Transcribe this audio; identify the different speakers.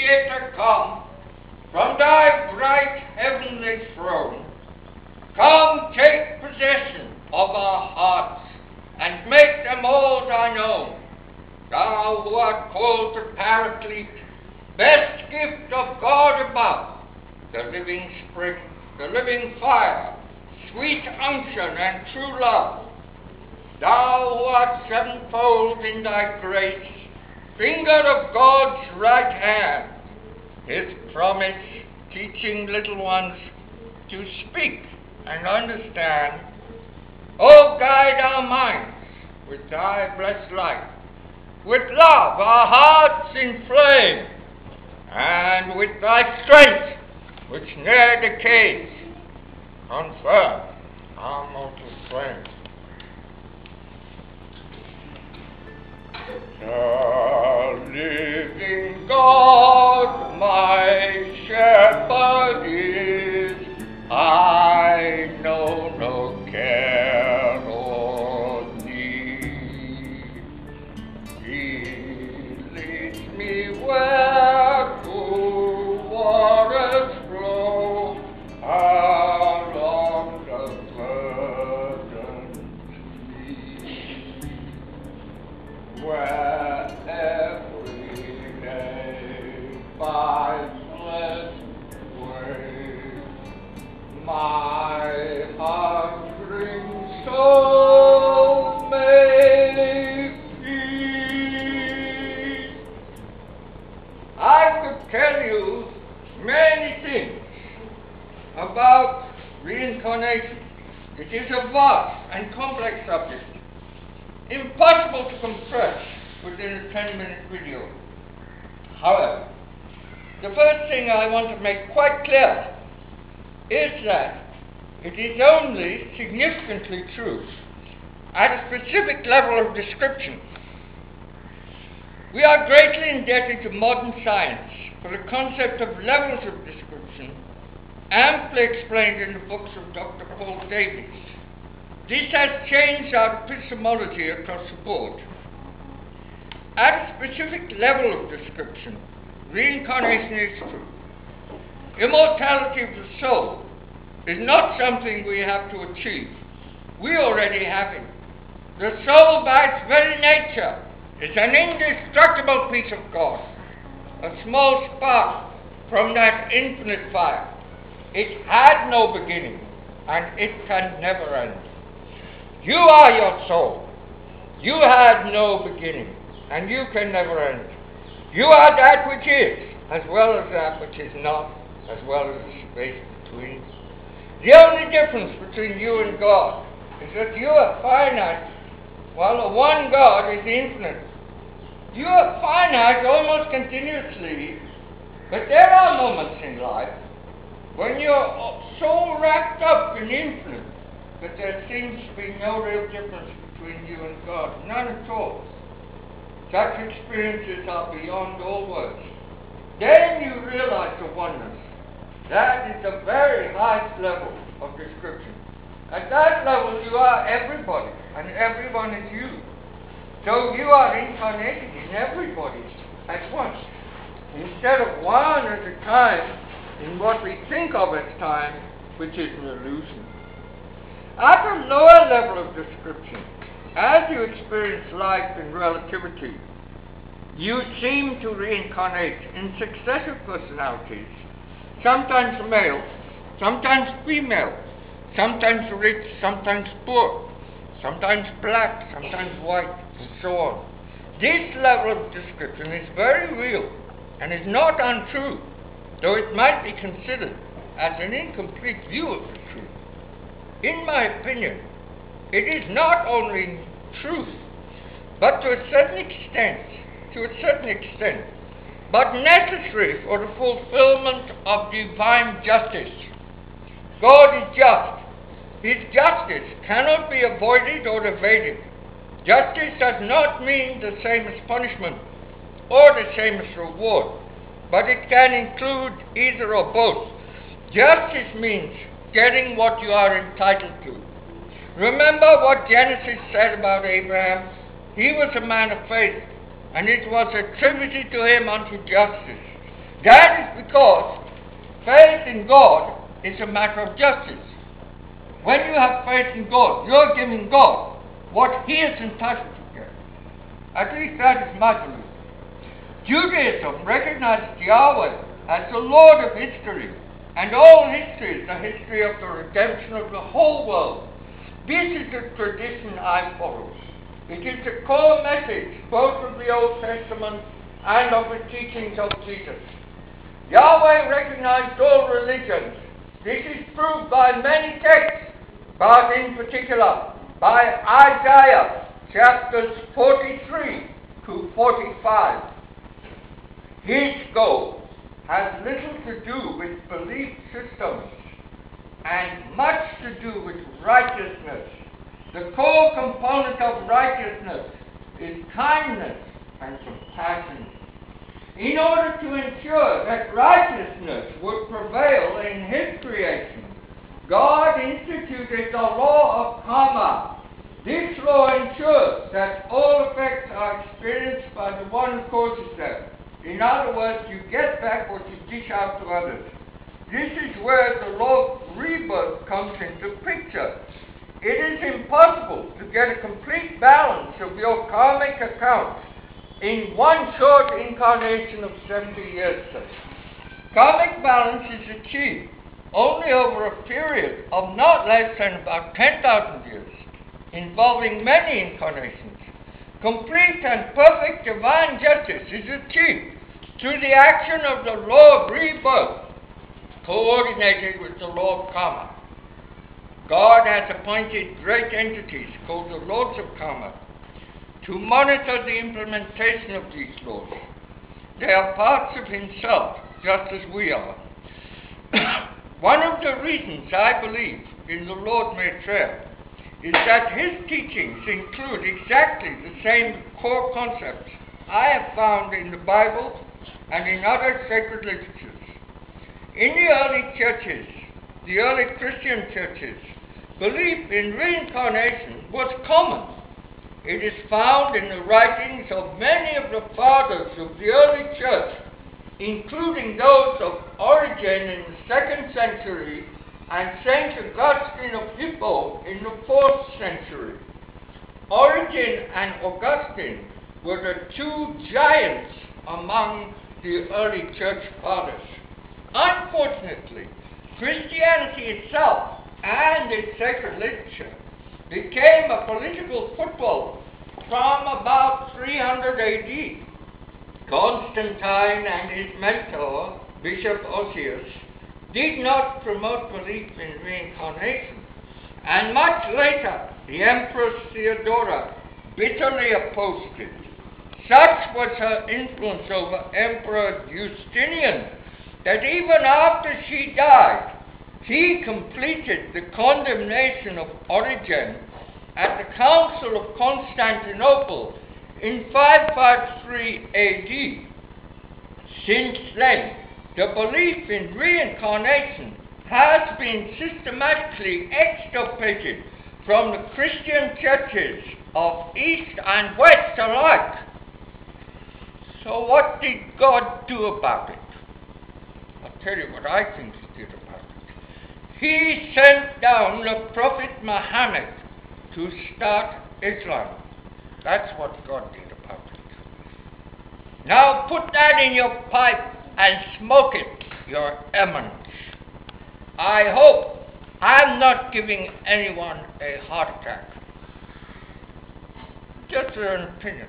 Speaker 1: Mediator, come from thy bright heavenly throne. Come, take possession of our hearts, and make them all thine own. Thou who art called the Paraclete, best gift of God above, the living spring, the living fire, sweet unction and true love. Thou who art sevenfold in thy grace, finger of God's right hand, his promise teaching little ones to speak and understand. O guide our minds with thy blessed light, with love our hearts inflame, and with thy strength which ne'er decays, confirm our mortal frame. The living God, my shepherd is, I know no care or need. He leads me where cool waters flow, along the verdant sea, where every day by pleasant way my hungering soul may feed. I could tell you many things about reincarnation. It is a vast and complex subject, impossible to compress within a 10-minute video. However, the first thing I want to make quite clear is that it is only significantly true at a specific level of description. We are greatly indebted to modern science for the concept of levels of description, amply explained in the books of Dr. Paul Davies. This has changed our epistemology across the board. At a specific level of description, reincarnation is true. Immortality of the soul is not something we have to achieve. We already have it. The soul, by its very nature, is an indestructible piece of God, a small spark from that infinite fire. It had no beginning, and it can never end. You are your soul. You had no beginning, and you can never end. You are that which is, as well as that which is not, as well as the space between. The only difference between you and God is that you are finite, while the one God is infinite. You are finite almost continuously, but there are moments in life when you're so wrapped up in infinite that there seems to be no real difference between you and God, none at all. Such experiences are beyond all words. Then you realize the oneness. That is the very highest level of description. At that level you are everybody, and everyone is you. So you are incarnated in everybody at once, instead of one at a time in what we think of as time, which is an illusion. At a lower level of description, as you experience life in relativity, you seem to reincarnate in successive personalities, sometimes male, sometimes female, sometimes rich, sometimes poor, sometimes black, sometimes white, and so on. This level of description is very real and is not untrue, though it might be considered as an incomplete view of the truth. In my opinion, it is not only truth, but to a certain extent, but necessary for the fulfillment of divine justice. God is just. His justice cannot be avoided or evaded. Justice does not mean the same as punishment or the same as reward, but it can include either or both. Justice means getting what you are entitled to. Remember what Genesis said about Abraham? He was a man of faith, and it was attributed to him unto justice. That is because faith in God is a matter of justice. When you have faith in God, you're giving God what He is entitled to get. At least that is my belief. Judaism recognizes Yahweh as the Lord of history, and all history is the history of the redemption of the whole world. This is the tradition I follow. It is the core message both of the Old Testament and of the teachings of Jesus. Yahweh recognized all religions. This is proved by many texts, but in particular by Isaiah chapters 43 to 45. His goal has little to do with belief systems and much to do with righteousness. The core component of righteousness is kindness and compassion. In order to ensure that righteousness would prevail in His creation, God instituted the law of karma. This law ensures that all effects are experienced by the one who causes them. In other words, you get back what you dish out to others. This is where the law of rebirth comes into picture. It is impossible to get a complete balance of your karmic account in one short incarnation of 70 years. Karmic balance is achieved only over a period of not less than about 10,000 years, involving many incarnations. Complete and perfect divine justice is achieved through the action of the law of rebirth, coordinated with the law of karma. God has appointed great entities called the Lords of Karma to monitor the implementation of these laws. They are parts of Himself, just as we are. One of the reasons I believe in the Lord Maitreya is that His teachings include exactly the same core concepts I have found in the Bible and in other sacred literatures. In the early churches, the early Christian churches, belief in reincarnation was common. It is found in the writings of many of the fathers of the early church, including those of Origen in the 2nd century and St. Augustine of Hippo in the 4th century. Origen and Augustine were the two giants among the early church fathers. Unfortunately, Christianity itself and its sacred literature became a political football from about 300 AD. Constantine and his mentor, Bishop Osius, did not promote belief in reincarnation, and much later the Empress Theodora bitterly opposed it. Such was her influence over Emperor Justinian that even after she died, he completed the condemnation of Origen at the Council of Constantinople in 553 AD. Since then, the belief in reincarnation has been systematically extirpated from the Christian churches of East and West alike. So what did God do about it? I'll tell you what I think He did about it. He sent down the Prophet Muhammad to start Islam. That's what God did about it. Now put that in your pipe and smoke it, Your Eminence. I hope I'm not giving anyone a heart attack. Just an opinion.